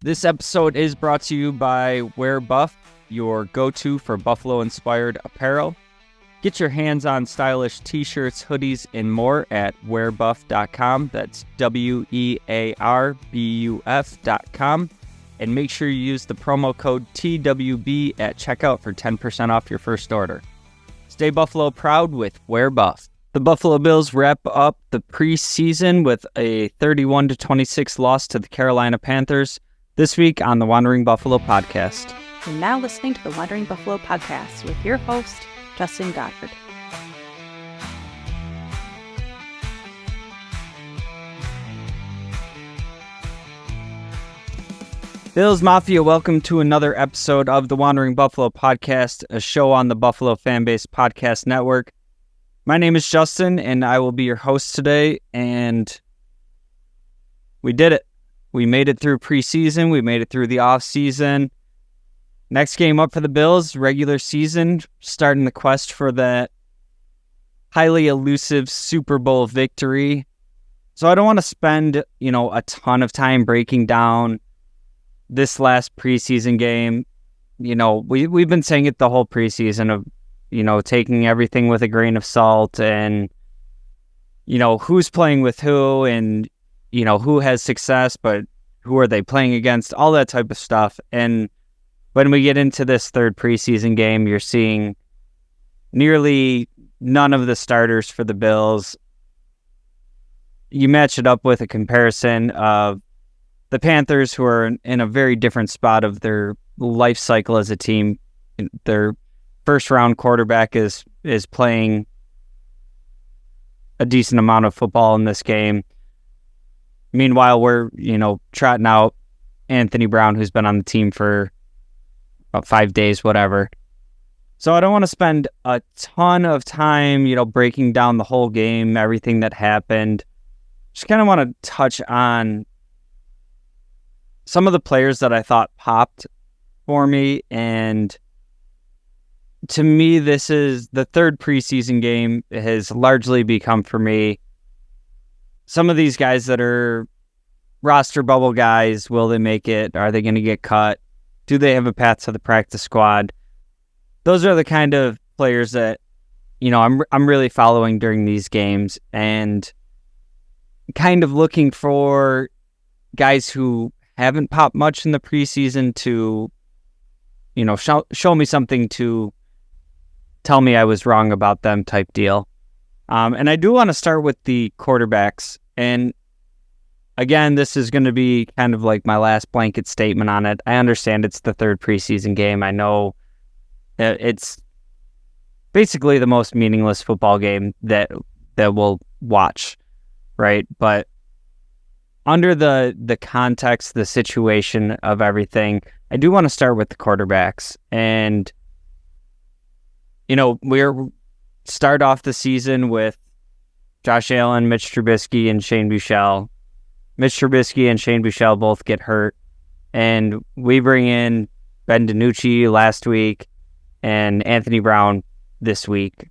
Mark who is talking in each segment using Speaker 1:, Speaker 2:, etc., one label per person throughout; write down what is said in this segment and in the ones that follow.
Speaker 1: This episode is brought to you by Wear Buff, your go-to for Buffalo-inspired apparel. Get your hands on stylish t-shirts, hoodies, and more at wearbuff.com. That's wearbuff.com. And make sure you use the promo code TWB at checkout for 10% off your first order. Stay Buffalo proud with Wear Buff. The Buffalo Bills wrap up the preseason with a 31-26 loss to the Carolina Panthers this week on the Wandering Buffalo podcast.
Speaker 2: You're now listening to the Wandering Buffalo podcast with your host, Justin Godford.
Speaker 1: Bills Mafia, welcome to another episode of the Wandering Buffalo podcast, a show on the Buffalo FamBase podcast network. My name is Justin, and I will be your host today, and we did it. We made it through preseason. We made it through the offseason. Next game up for the Bills, regular season, starting the quest for that highly elusive Super Bowl victory. So I don't want to spend, a ton of time breaking down this last preseason game. We've been saying it the whole preseason of, taking everything with a grain of salt and, who's playing with who and, who has success, but who are they playing against, all that type of stuff. And when we get into this third preseason game, you're seeing nearly none of the starters for the Bills. You match it up with a comparison of the Panthers, who are in a very different spot of their life cycle as a team. Their first-round quarterback is playing a decent amount of football in this game. Meanwhile, we're, trotting out Anthony Brown, who's been on the team for about 5 days, whatever. So I don't want to spend a ton of time, breaking down the whole game, everything that happened. Just kind of want to touch on some of the players that I thought popped for me. And to me, this is the third preseason game. It has largely become, for me, some of these guys that are roster bubble guys. Will they make it? Are they going to get cut? Do they have a path to the practice squad? Those are the kind of players that, I'm really following during these games and kind of looking for guys who haven't popped much in the preseason to, show me something to tell me I was wrong about them type deal. And I do want to start with the quarterbacks. And again, this is going to be kind of like my last blanket statement on it. I understand it's the third preseason game. I know it's basically the most meaningless football game that we'll watch, right? But under the context, the situation of everything, I do want to start with the quarterbacks. And, we're start off the season with Josh Allen, Mitch Trubisky, and Shane Buechele. Mitch Trubisky and Shane Buechele both get hurt, and we bring in Ben DiNucci last week and Anthony Brown this week.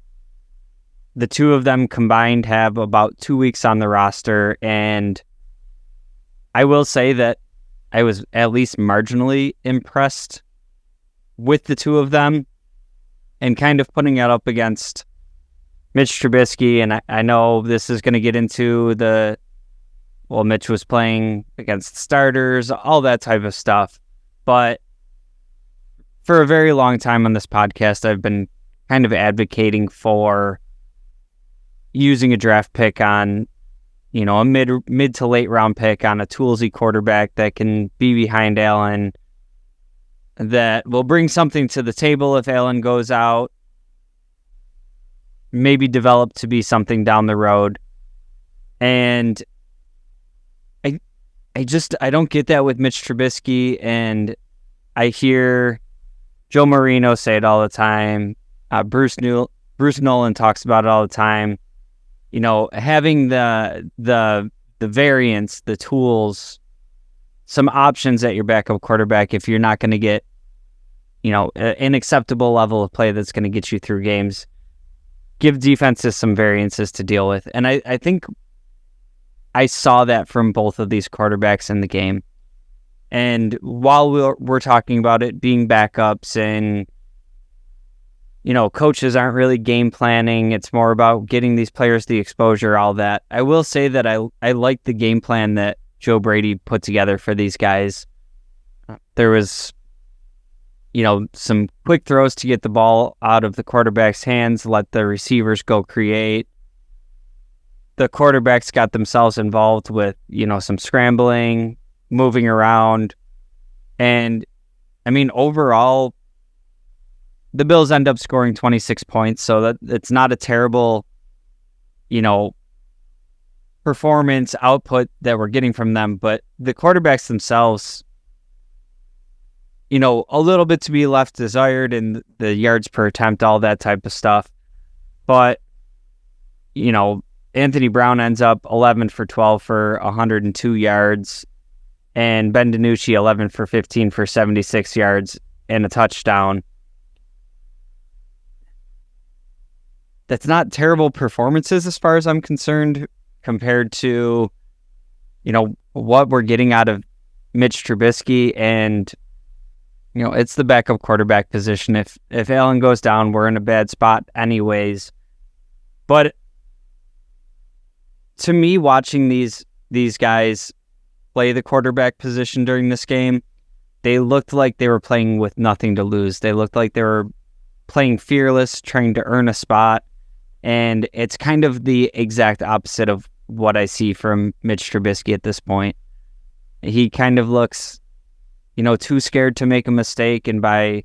Speaker 1: The two of them combined have about 2 weeks on the roster, and I will say that I was at least marginally impressed with the two of them and kind of putting it up against Mitch Trubisky. And I know this is going to get into Mitch was playing against starters, all that type of stuff. But for a very long time on this podcast, I've been kind of advocating for using a draft pick on, a mid to late round pick on a toolsy quarterback that can be behind Allen, that will bring something to the table if Allen goes out, maybe develop to be something down the road. And I don't get that with Mitch Trubisky, and I hear Joe Marino say it all the time. Bruce Nolan talks about it all the time. Having the variance, the tools, some options at your backup quarterback if you're not going to get, an acceptable level of play that's going to get you through games. Give defenses some variances to deal with. And I think I saw that from both of these quarterbacks in the game. And while we're talking about it being backups and, coaches aren't really game planning, it's more about getting these players the exposure, all that. I will say that I like the game plan that Joe Brady put together for these guys. There was, some quick throws to get the ball out of the quarterback's hands, let the receivers go create. The quarterbacks got themselves involved with, some scrambling, moving around. And, overall, the Bills end up scoring 26 points, so that it's not a terrible, performance output that we're getting from them. But the quarterbacks themselves, a little bit to be left desired in the yards per attempt, all that type of stuff. But, Anthony Brown ends up 11 for 12 for 102 yards, and Ben DiNucci 11 for 15 for 76 yards and a touchdown. That's not terrible performances as far as I'm concerned compared to, what we're getting out of Mitch Trubisky. And, it's the backup quarterback position. If Allen goes down, we're in a bad spot anyways. But to me, watching these guys play the quarterback position during this game, they looked like they were playing with nothing to lose. They looked like they were playing fearless, trying to earn a spot. And it's kind of the exact opposite of what I see from Mitch Trubisky at this point. He kind of looks, too scared to make a mistake. And by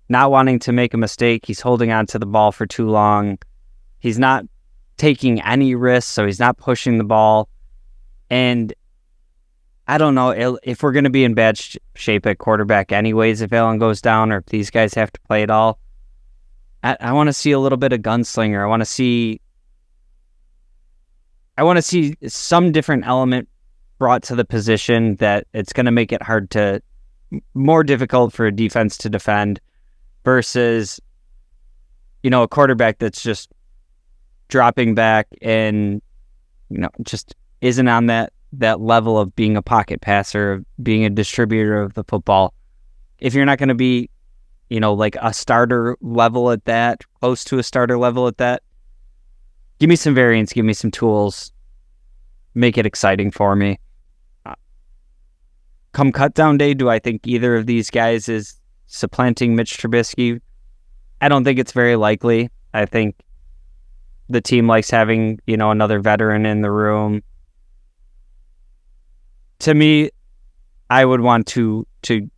Speaker 1: not wanting to make a mistake, he's holding on to the ball for too long. He's not taking any risks, so he's not pushing the ball. And I don't know if we're going to be in bad shape at quarterback anyways, if Allen goes down or if these guys have to play it all. I want to see a little bit of gunslinger. I want to see some different element brought to the position that it's going to make it more difficult for a defense to defend versus, a quarterback that's just dropping back and, just isn't on that level of being a pocket passer, of being a distributor of the football. If you're not going to be, like a starter level at that, close to a starter level at that, give me some variance, give me some tools, make it exciting for me. Come cutdown day, do I think either of these guys is supplanting Mitch Trubisky? I don't think it's very likely. I think the team likes having, another veteran in the room. To me, I would want to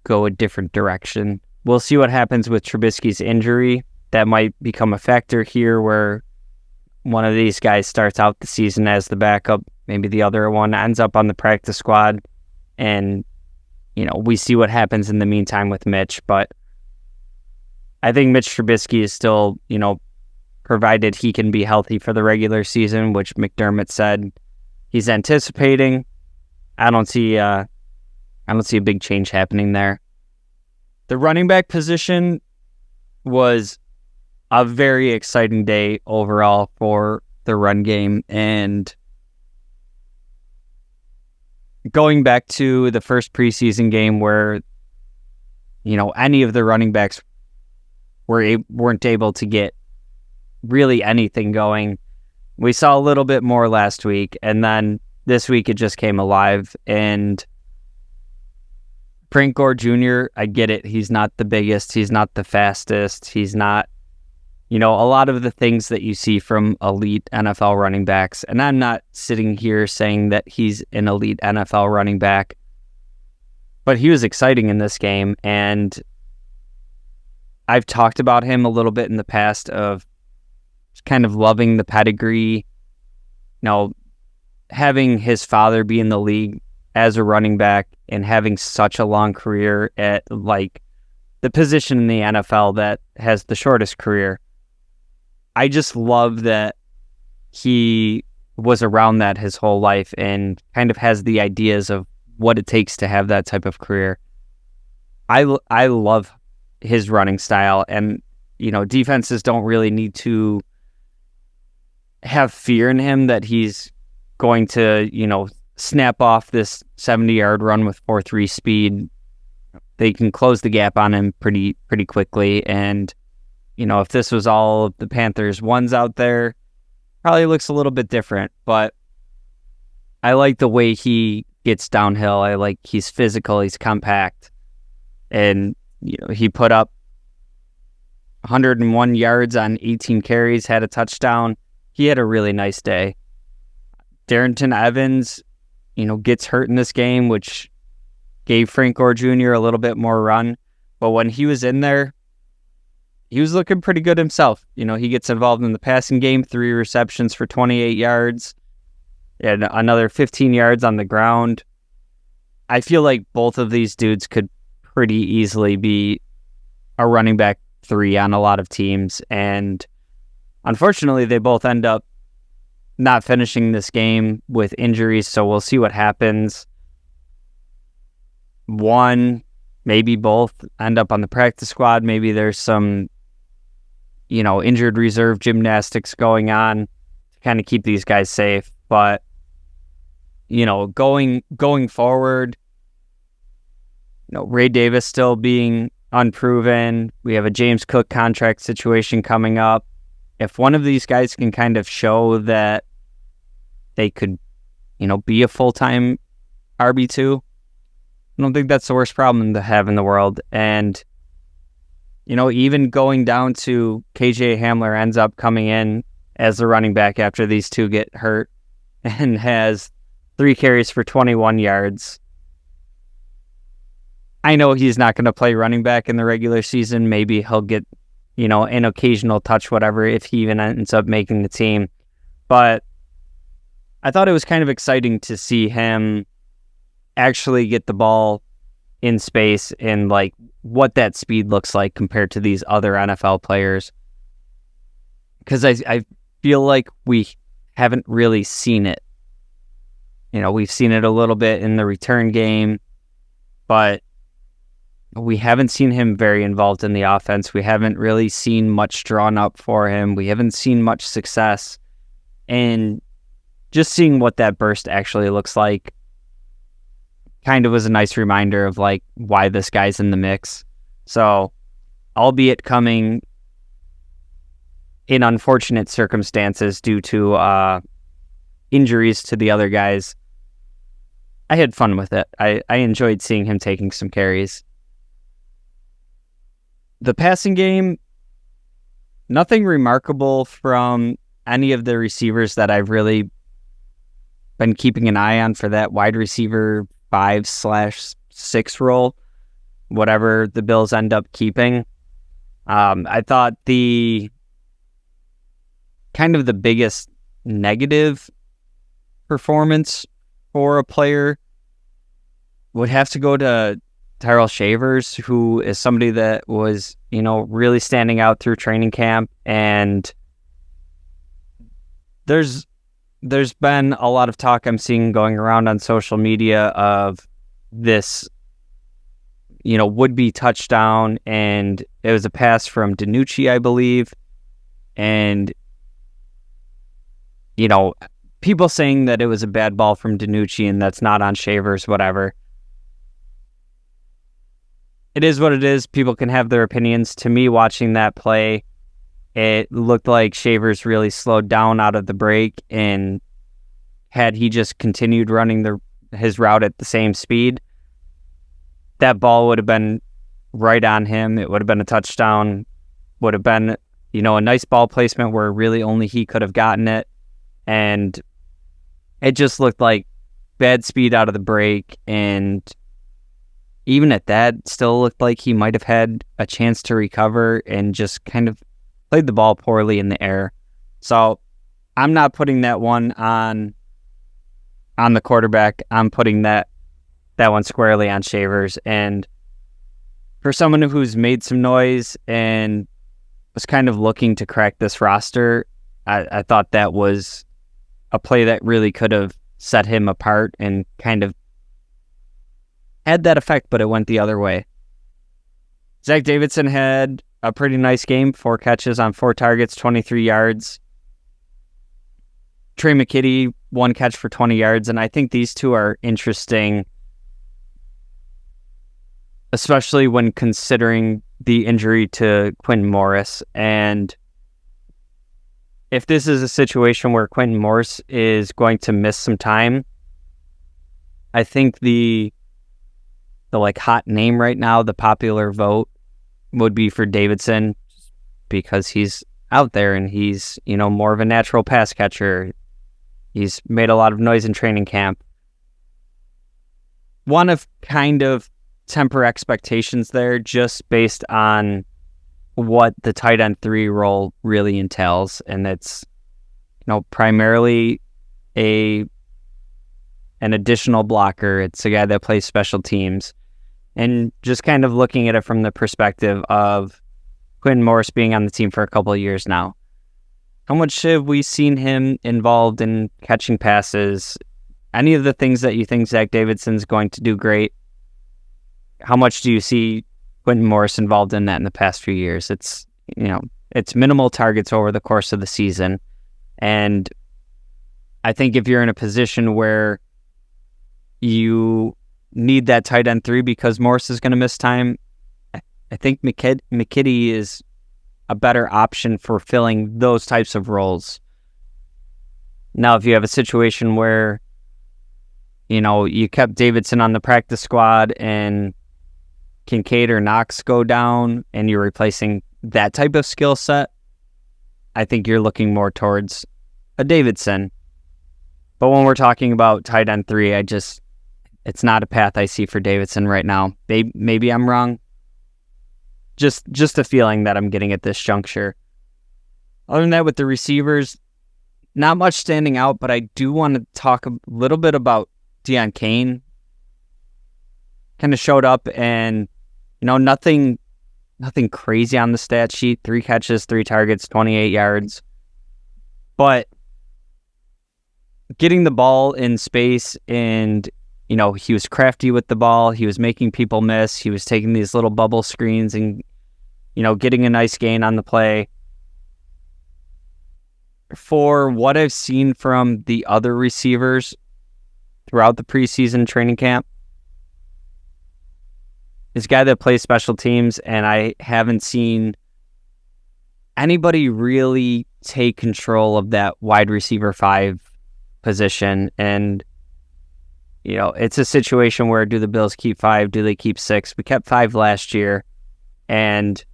Speaker 1: go a different direction. We'll see what happens with Trubisky's injury. That might become a factor here where one of these guys starts out the season as the backup. Maybe the other one ends up on the practice squad. And, we see what happens in the meantime with Mitch. But I think Mitch Trubisky is still, provided he can be healthy for the regular season, which McDermott said he's anticipating. I don't see a big change happening there. The running back position was a very exciting day overall for the run game. And going back to the first preseason game where, any of the running backs weren't able to get really anything going, we saw a little bit more last week. And then this week it just came alive. And Frank Gore Jr., I get it. He's not the biggest. He's not the fastest. He's not, a lot of the things that you see from elite NFL running backs. And I'm not sitting here saying that he's an elite NFL running back, but he was exciting in this game. And I've talked about him a little bit in the past of kind of loving the pedigree, having his father be in the league as a running back and having such a long career at the position in the NFL that has the shortest career. I just love that he was around that his whole life and kind of has the ideas of what it takes to have that type of career. I love his running style, and defenses don't really need to have fear in him that he's going to snap off this 70-yard run with 4.3 speed they can close the gap on him pretty quickly. And, if this was all of the Panthers ones out there, probably looks a little bit different. But I like the way he gets downhill. I like he's physical, he's compact. And, he put up 101 yards on 18 carries, had a touchdown. He had a really nice day. Darrington Evans, gets hurt in this game, which gave Frank Gore Jr. a little bit more run. But when he was in there, he was looking pretty good himself. He gets involved in the passing game, 3 receptions for 28 yards, and another 15 yards on the ground. I feel like both of these dudes could pretty easily be a running back 3 on a lot of teams. And unfortunately, they both end up not finishing this game with injuries, so we'll see what happens. One, maybe both end up on the practice squad. Maybe there's some, injured reserve gymnastics going on to kind of keep these guys safe. But, going forward, Ray Davis still being unproven. We have a James Cook contract situation coming up. If one of these guys can kind of show that they could, be a full-time RB2, I don't think that's the worst problem to have in the world. And, even going down to KJ Hamler ends up coming in as the running back after these two get hurt and has 3 carries for 21 yards. I know he's not going to play running back in the regular season. Maybe he'll get, an occasional touch, whatever, if he even ends up making the team. But I thought it was kind of exciting to see him actually get the ball in space and like what that speed looks like compared to these other NFL players. Because I feel like we haven't really seen it. We've seen it a little bit in the return game, but we haven't seen him very involved in the offense. We haven't really seen much drawn up for him. We haven't seen much success. And just seeing what that burst actually looks like kind of was a nice reminder of like why this guy's in the mix. So, albeit coming in unfortunate circumstances due to injuries to the other guys, I had fun with it. I enjoyed seeing him taking some carries. The passing game, nothing remarkable from any of the receivers that I've really been keeping an eye on for that wide receiver 5/6 role, whatever the Bills end up keeping. I thought the kind of the biggest negative performance for a player would have to go to Tyrell Shavers, who is somebody that was, really standing out through training camp. And there's been a lot of talk I'm seeing going around on social media of this, would-be touchdown, and it was a pass from DiNucci, I believe. And, people saying that it was a bad ball from DiNucci and that's not on Shavers, whatever. It is what it is. People can have their opinions. To me, watching that play, it looked like Shavers really slowed down out of the break, and had he just continued running his route at the same speed, that ball would have been right on him. It would have been a touchdown. Would have been, a nice ball placement where really only he could have gotten it. And it just looked like bad speed out of the break, and even at that, still looked like he might have had a chance to recover and just kind of played the ball poorly in the air. So I'm not putting that one on the quarterback. I'm putting that one squarely on Shavers. And for someone who's made some noise and was kind of looking to crack this roster, I thought that was a play that really could have set him apart and kind of had that effect, but it went the other way. Zach Davidson had a pretty nice game, 4 catches on 4 targets, 23 yards. Trey McKitty, 1 catch for 20 yards, and I think these two are interesting especially when considering the injury to Quentin Morris. And if this is a situation where Quentin Morris is going to miss some time, I think the like hot name right now, the popular vote would be for Davidson, because he's out there and he's, more of a natural pass catcher. He's made a lot of noise in training camp. Want to kind of temper expectations there just based on what the tight end 3 role really entails. And it's, primarily an additional blocker. It's a guy that plays special teams. And just kind of looking at it from the perspective of Quentin Morris being on the team for a couple of years now. How much have we seen him involved in catching passes? Any of the things that you think Zach Davidson's going to do great, how much do you see Quentin Morris involved in that in the past few years? It's, it's minimal targets over the course of the season. And I think if you're in a position where you need that tight end 3 because Morris is going to miss time, I think McKitty is a better option for filling those types of roles. Now, if you have a situation where, you kept Davidson on the practice squad and Kincaid or Knox go down and you're replacing that type of skill set, I think you're looking more towards a Davidson. But when we're talking about tight end 3, it's not a path I see for Davidson right now. Maybe I'm wrong. Just a feeling that I'm getting at this juncture. Other than that, with the receivers, not much standing out, but I do want to talk a little bit about Deon Cain. Kind of showed up and, nothing crazy on the stat sheet. 3 catches, 3 targets, 28 yards. But getting the ball in space and, he was crafty with the ball. He was making people miss. He was taking these little bubble screens and, getting a nice gain on the play. For what I've seen from the other receivers throughout the preseason training camp, is a guy that plays special teams, and I haven't seen anybody really take control of that wide receiver 5 position. And it's a situation where, do the Bills keep 5? Do they keep 6? We kept 5 last year. And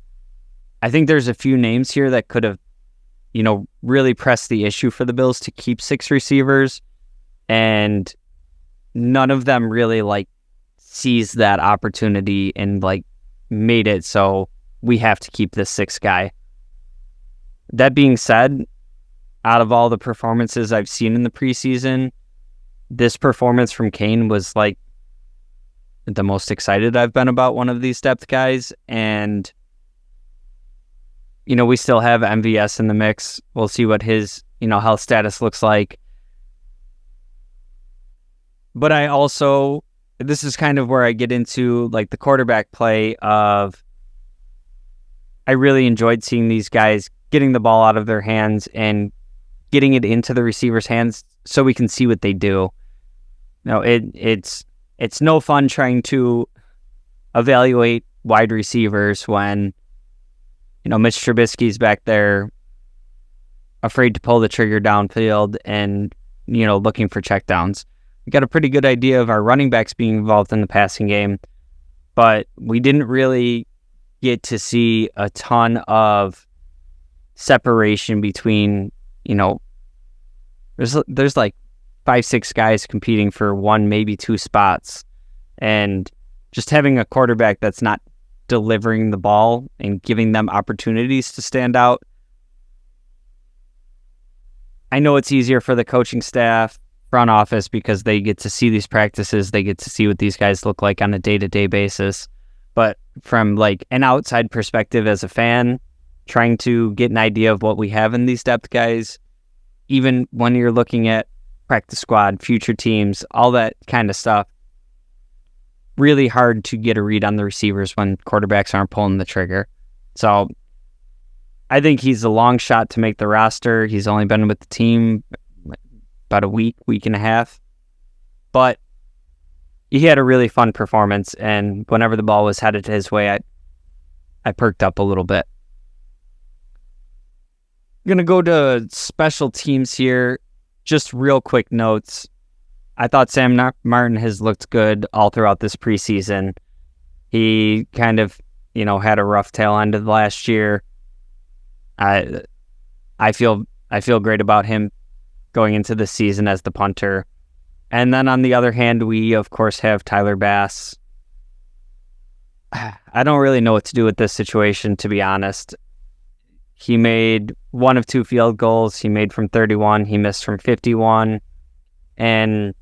Speaker 1: I think there's a few names here that could have, really pressed the issue for the Bills to keep 6 receivers. And none of them really seized that opportunity and made it so we have to keep this 6th guy. That being said, out of all the performances I've seen in the preseason, this performance from Cain was the most excited I've been about one of these depth guys. And, we still have MVS in the mix. We'll see what his, health status looks like. But I also, this is kind of where I get into the quarterback play of, I really enjoyed seeing these guys getting the ball out of their hands and getting it into the receiver's hands so we can see what they do. No, it's no fun trying to evaluate wide receivers when, Mitch Trubisky's back there afraid to pull the trigger downfield and, looking for checkdowns. We got a pretty good idea of our running backs being involved in the passing game, but we didn't really get to see a ton of separation between, there's 5-6 guys competing for 1, maybe 2 spots. And just having a quarterback that's not delivering the ball and giving them opportunities to stand out. I know it's easier for the coaching staff, front office, because they get to see these practices. They get to see what these guys look like on a day-to-day basis. But from an outside perspective as a fan, trying to get an idea of what we have in these depth guys, even when you're looking at practice squad, future teams, all that kind of stuff, really hard to get a read on the receivers when quarterbacks aren't pulling the trigger. So I think he's a long shot to make the roster. He's only been with the team about a week and a half. But, he had a really fun performance, and whenever the ball was headed his way, I perked up a little bit. I'm going to go to special teams here. Just real quick notes. I thought Sam Martin has looked good all throughout this preseason. He kind of, had a rough tail end of last year. I feel great about him going into the season as the punter. And then on the other hand, we of course have Tyler Bass. I don't really know what to do with this situation, to be honest. He made 1 of 2 field goals. He made from 31. He missed from 51. And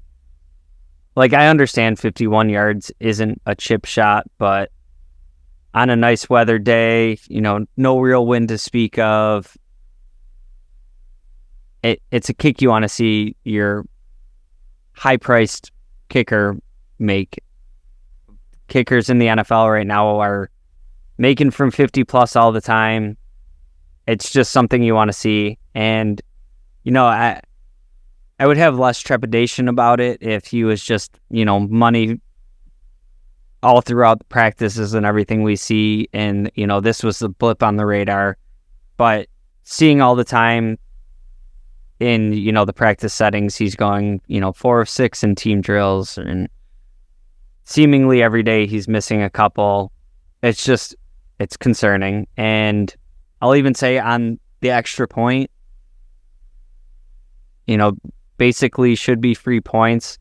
Speaker 1: I understand 51 yards isn't a chip shot, but on a nice weather day, no real wind to speak of, it's a kick you want to see your high-priced kicker make. Kickers in the NFL right now are making from 50 plus all the time. It's just something you want to see. And, I would have less trepidation about it if he was just, money all throughout the practices and everything we see. And, this was the blip on the radar. But seeing all the time in, the practice settings, he's going, 4 of 6 in team drills, and seemingly every day he's missing a couple. It's concerning. And I'll even say on the extra point, basically should be free points.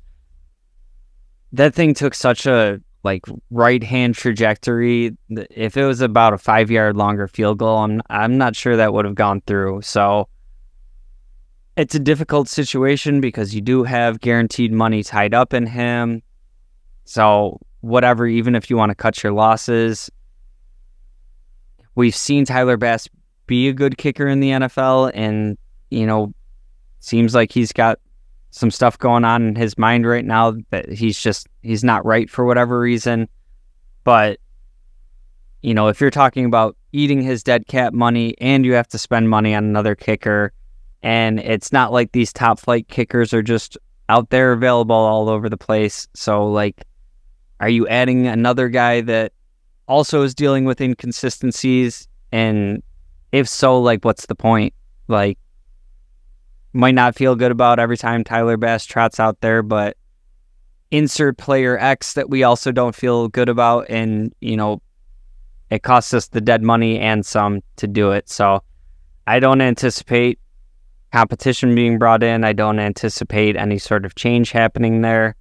Speaker 1: That thing took such a right-hand trajectory. If it was about a 5-yard longer field goal, I'm not sure that would have gone through. So it's a difficult situation because you do have guaranteed money tied up in him. So whatever, even if you want to cut your losses, we've seen Tyler Bass be a good kicker in the NFL, and seems like he's got some stuff going on in his mind right now that he's not right for whatever reason. But if you're talking about eating his dead cap money and you have to spend money on another kicker, and it's not like these top flight kickers are just out there available all over the place. So are you adding another guy that also is dealing with inconsistencies? And if so, what's the point? Might not feel good about every time Tyler Bass trots out there, but insert player X that we also don't feel good about, and it costs us the dead money and some to do it. So I don't anticipate competition being brought in. I don't anticipate any sort of change happening there.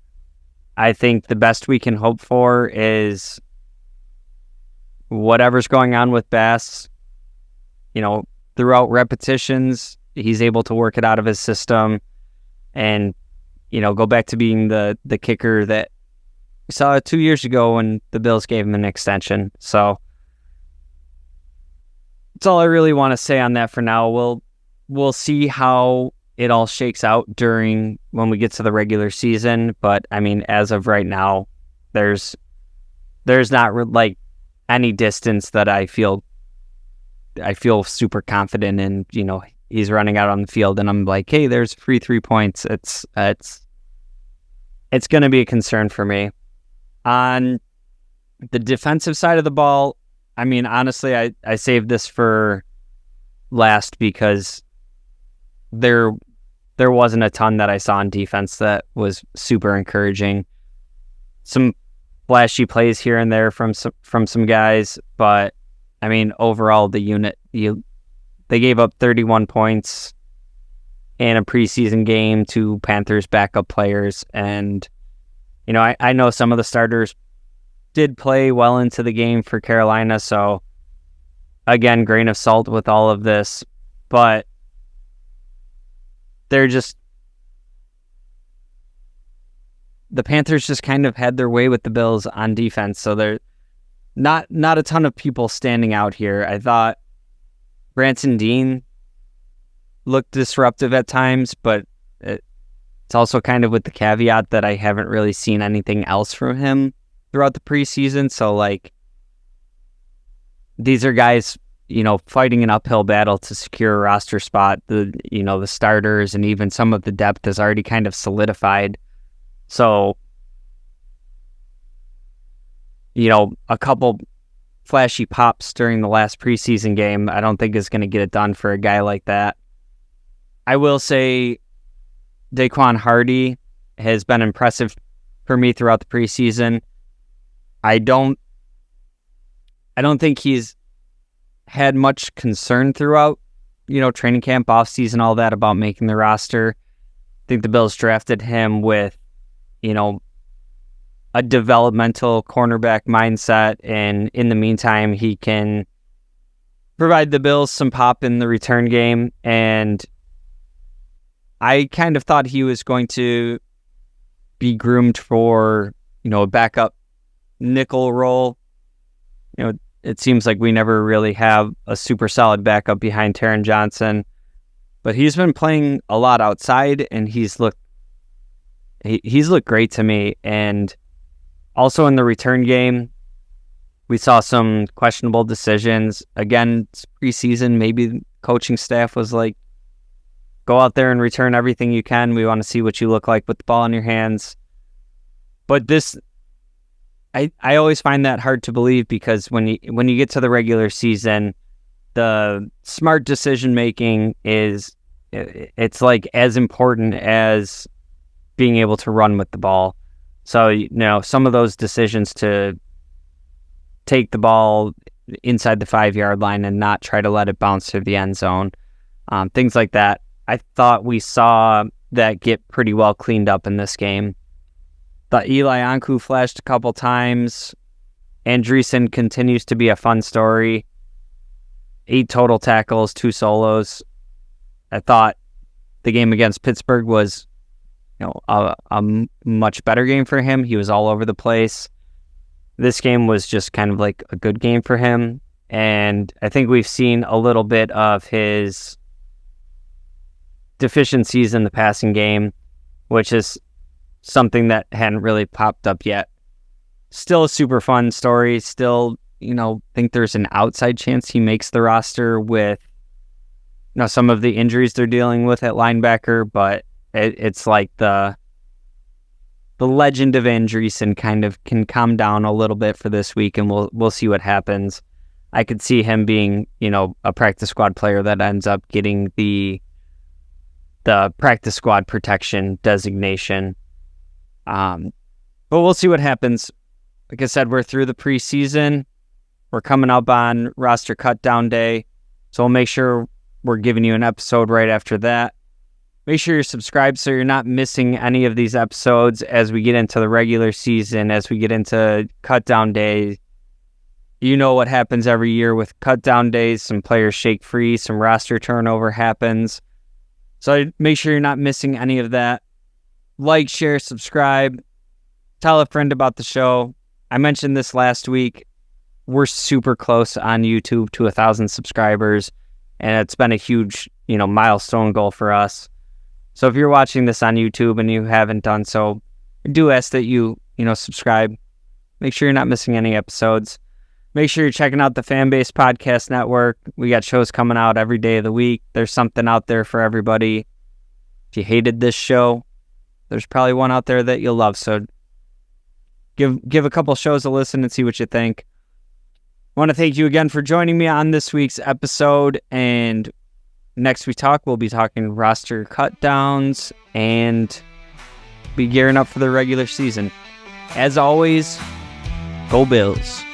Speaker 1: I think the best we can hope for is whatever's going on with Bass, throughout repetitions, he's able to work it out of his system and, go back to being the kicker that we saw 2 years ago when the Bills gave him an extension. So that's all I really want to say on that for now. We'll see how it all shakes out when we get to the regular season. But as of right now, there's not any distance that I feel super confident in. He's running out on the field and I'm like, hey, there's free 3 points. It's going to be a concern for me. On the defensive side of the ball, honestly, I saved this for last because there wasn't a ton that I saw on defense that was super encouraging. Some flashy plays here and there from some guys, but overall the unit, they gave up 31 points in a preseason game to Panthers backup players. And, I know some of the starters did play well into the game for Carolina. So again, grain of salt with all of this, but the Panthers just kind of had their way with the Bills on defense. So they're not a ton of people standing out here. I thought Branson Dean looked disruptive at times, but it's also kind of with the caveat that I haven't really seen anything else from him throughout the preseason. So these are guys, fighting an uphill battle to secure a roster spot. The starters and even some of the depth is already kind of solidified. So a couple flashy pops during the last preseason game, I don't think is going to get it done for a guy like that. I will say Daquan Hardy has been impressive for me throughout the preseason. I don't think he's had much concern throughout, training camp, offseason, all that about making the roster. I think the Bills drafted him with, a developmental cornerback mindset, and in the meantime, he can provide the Bills some pop in the return game. And I kind of thought he was going to be groomed for, a backup nickel role. It seems like we never really have a super solid backup behind Taron Johnson, but he's been playing a lot outside, and he's looked great to me. And also in the return game, we saw some questionable decisions. Again, it's preseason. Maybe the coaching staff was like, go out there and return everything you can. We want to see what you look like with the ball in your hands. But this, I always find that hard to believe, because when you get to the regular season, the smart decision making it's like as important as being able to run with the ball. So, some of those decisions to take the ball inside the 5-yard line and not try to let it bounce through the end zone, things like that, I thought we saw that get pretty well cleaned up in this game. Thought Eli Ankou flashed a couple times. Andreessen continues to be a fun story. 8 total tackles, 2 solos. I thought the game against Pittsburgh was, a much better game for him. He was all over the place. This game was just kind of like a good game for him. And I think we've seen a little bit of his deficiencies in the passing game, which is something that hadn't really popped up yet. Still a super fun story. Still, think there's an outside chance he makes the roster with, some of the injuries they're dealing with at linebacker, but it's like the legend of Andreessen kind of can calm down a little bit for this week, and we'll see what happens. I could see him being, a practice squad player that ends up getting the practice squad protection designation. But we'll see what happens. Like I said, we're through the preseason. We're coming up on roster cut down day, so we'll make sure we're giving you an episode right after that. Make sure you're subscribed so you're not missing any of these episodes as we get into the regular season, as we get into cut down day. You know what happens every year with cut down days. Some players shake free, some roster turnover happens. So make sure you're not missing any of that. Like, share, subscribe. Tell a friend about the show. I mentioned this last week. We're super close on YouTube to 1,000 subscribers, and it's been a huge, milestone goal for us. So if you're watching this on YouTube and you haven't done so, I do ask that you, subscribe. Make sure you're not missing any episodes. Make sure you're checking out the FamBase Podcast Network. We got shows coming out every day of the week. There's something out there for everybody. If you hated this show, there's probably one out there that you'll love. So give a couple shows a listen and see what you think. I want to thank you again for joining me on this week's episode. And next we'll be talking roster cut downs and be gearing up for the regular season. As always, go Bills.